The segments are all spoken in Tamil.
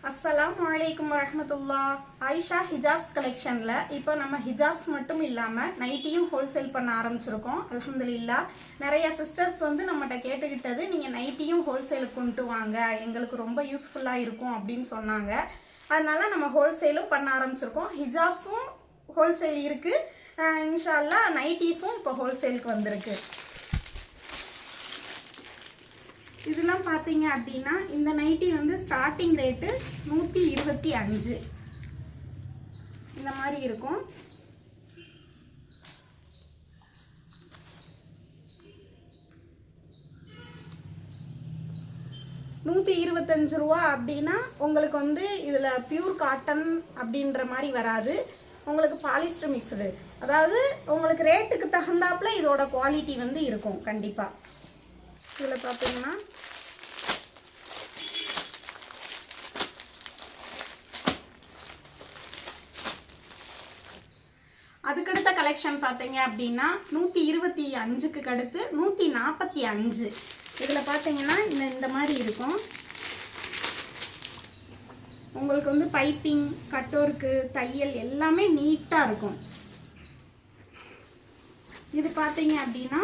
अस्सलामुअलैकुम वरहमतुल्लाह आयशा हिजाब्स कलेक्शनல இப்போ நம்ம ஹிஜாப்ஸ் மட்டும் இல்லாம நைட்டியும் ஹோல்சேல் பண்ண ஆரம்பிச்சிருக்கோம் அல்ஹம்துலில்லாஹ் நிறைய சிஸ்டர்ஸ் வந்து நம்மட்ட கேட்டுக்கிட்டது நீங்க நைட்டியும் ஹோல்சேலுக்கு கொண்டு வாங்க எங்களுக்கு ரொம்ப யூஸ்ஃபுல்லா இருக்கும் அப்படினு சொன்னாங்க அதனால நம்ம ஹோல்சேலும் பண்ண ஆரம்பிச்சிருக்கோம் ஹிஜாப்ஸும் ஹோல்சேல் இருக்கு இன்ஷா அல்லாஹ் நைட்டிஸும் இப்போ ஹோல்சேலுக்கு வந்திருக்கு இதெல்லாம் பாத்தீங்க அப்படினா இந்த நைட்டி வந்து ஸ்டார்டிங் ரேட் 125 இந்த மாதிரி இருக்கும் ₹125 அப்படினா உங்களுக்கு வந்து இதுல பியூர் காட்டன் அப்படின்ற மாதிரி வராது உங்களுக்கு பாலிஸ்டர் மிக்ஸ்டு அதாவது உங்களுக்கு ரேட்டுக்கு தகுந்தாப்ல இதோட குவாலிட்டி வந்து இருக்கும் கண்டிப்பா இதுல பாத்தீங்கன்னா அதுக்கடுத்த கலெக்ஷன் பாத்தீங்க அப்படினா 125க்கு அடுத்து 145 இதுல பாத்தீங்கன்னா இந்த மாதிரி இருக்கும் உங்களுக்கு வந்து பைப்பிங் கட்டோர்க்கு தையல் எல்லாமே நீட்டா இருக்கும் இது பாத்தீங்க அப்படினா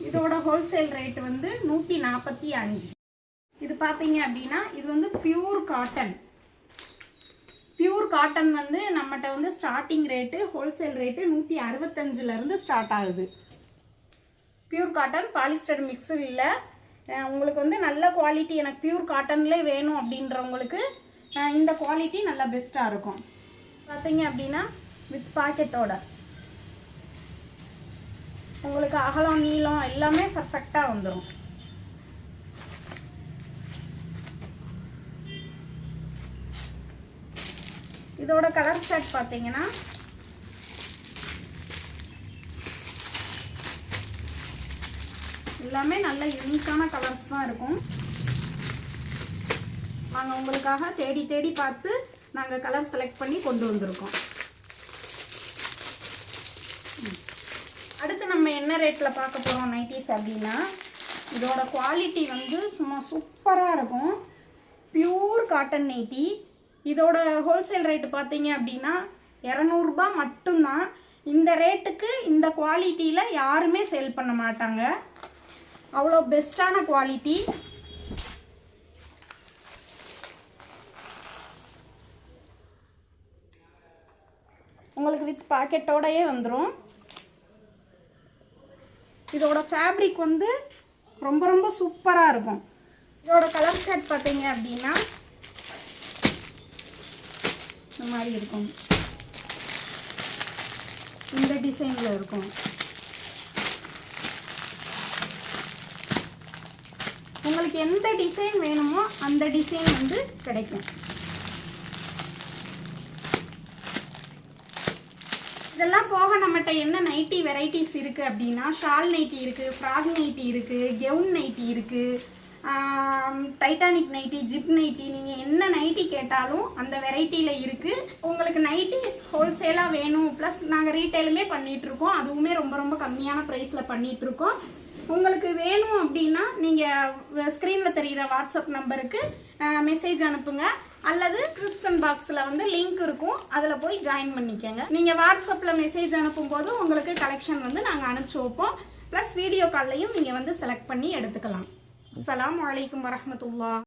இதோட ஹோல்சேல் ரேட் வந்து 145 இது பாத்தீங்க அப்படினா இது வந்து பியூர் காட்டன் வந்து நம்மட்ட வந்து ஸ்டார்டிங் ரேட் ஹோல்சேல் ரேட் 165 ல இருந்து ஸ்டார்ட் ஆகுது பியூர் காட்டன் பாலிஸ்டர் மிக்ஸ் இல்ல உங்களுக்கு வந்து நல்ல குவாலிட்டி எனக்கு பியூர் காட்டன்லயே வேணும் அப்படின்றவங்களுக்கு இந்த குவாலிட்டி நல்ல பெஸ்டா இருக்கும் பாத்தீங்க அப்படினா வித் பாக்கெட்டோட உங்களுக்கு அகலம் நீளம் எல்லாமே பெர்ஃபெக்ட்டா வந்துரும் இதோட கலர் சார்ட் பாத்தீங்கன்னா எல்லாமே நல்ல யூனிக்கான கலர்ஸ் தான் இருக்கும் நாங்க உங்களுக்காக தேடி பார்த்து நாங்க கலர் செலக்ட் பண்ணி கொண்டு வந்திருக்கோம் அடுத்து நம்ம என்ன ரேட்ல பார்க்க போறோம் நைட்டிஸ் அப்படினா இதோட குவாலிட்டி வந்து சும்மா சூப்பரா இருக்கும் பியூர் காட்டன் நைட்டி இதோட ஹோல்சேல் ரேட் பாத்தீங்க அப்படினா ₹200 மட்டும் தான் இந்த ரேட்டுக்கு இந்த குவாலிட்டில யாருமே சேல் பண்ண மாட்டாங்க அவ்வளோ பெஸ்டான குவாலிட்டி உங்களுக்கு வித் பாக்கெட்டோடயே வந்துரும் இதோட ஃபேப்ரிக் வந்து ரொம்ப சூப்பரா இருக்கும் இதோட கலர் சார்ட் பாத்தீங்க அப்படினா இந்த மாதிரி இருக்கும் இந்த டிசைன்ல இருக்கும் உங்களுக்கு எந்த டிசைன் வேணுமோ அந்த டிசைன் வந்து கிடைக்கும் இதெல்லாம் போக நம்மட்ட என்ன நைட்டி வெரைட்டிஸ் இருக்கு அப்படினா ஷால் நைட்டி இருக்கு ஃப்ராக் நைட்டி இருக்கு கவுன் நைட்டி இருக்கு டைட்டானிக் நைட்டி ஜிப் நைட்டி நீங்க என்ன நைட்டி கேட்டாலும் அந்த வெரைட்டில இருக்கு உங்களுக்கு நைட்டிஸ் ஹோல்சேலா வேணும் ப்ளஸ் நாங்க ரீட்டைலுமே பண்ணிட்டு இருக்கோம் அதுவுமே ரொம்ப கம்மியான பிரைஸ்ல பண்ணிட்டு இருக்கோம் உங்களுக்கு வேணும் அப்படினா நீங்க ஸ்கிரீன்ல தெரியுற வாட்ஸ்அப் நம்பருக்கு மெசேஜ் அனுப்புங்க அல்லது டிஸ்கிரிப்ஷன் பாக்ஸ்ல வந்து லிங்க் இருக்கும் அதுல போய் ஜாயின் பண்ணிக்கங்க நீங்க வாட்ஸ்அப்ல மெசேஜ் அனுப்பும்போது உங்களுக்கு கலெக்ஷன் வந்து நாங்க அனுப்பிச்சு வைப்போம் ப்ளஸ் வீடியோ கால்லையும் நீங்க வந்து செலக்ட் பண்ணி எடுத்துக்கலாம் அஸ்ஸலாமு அலைக்கும் வரஹ்மத்துல்லாஹ்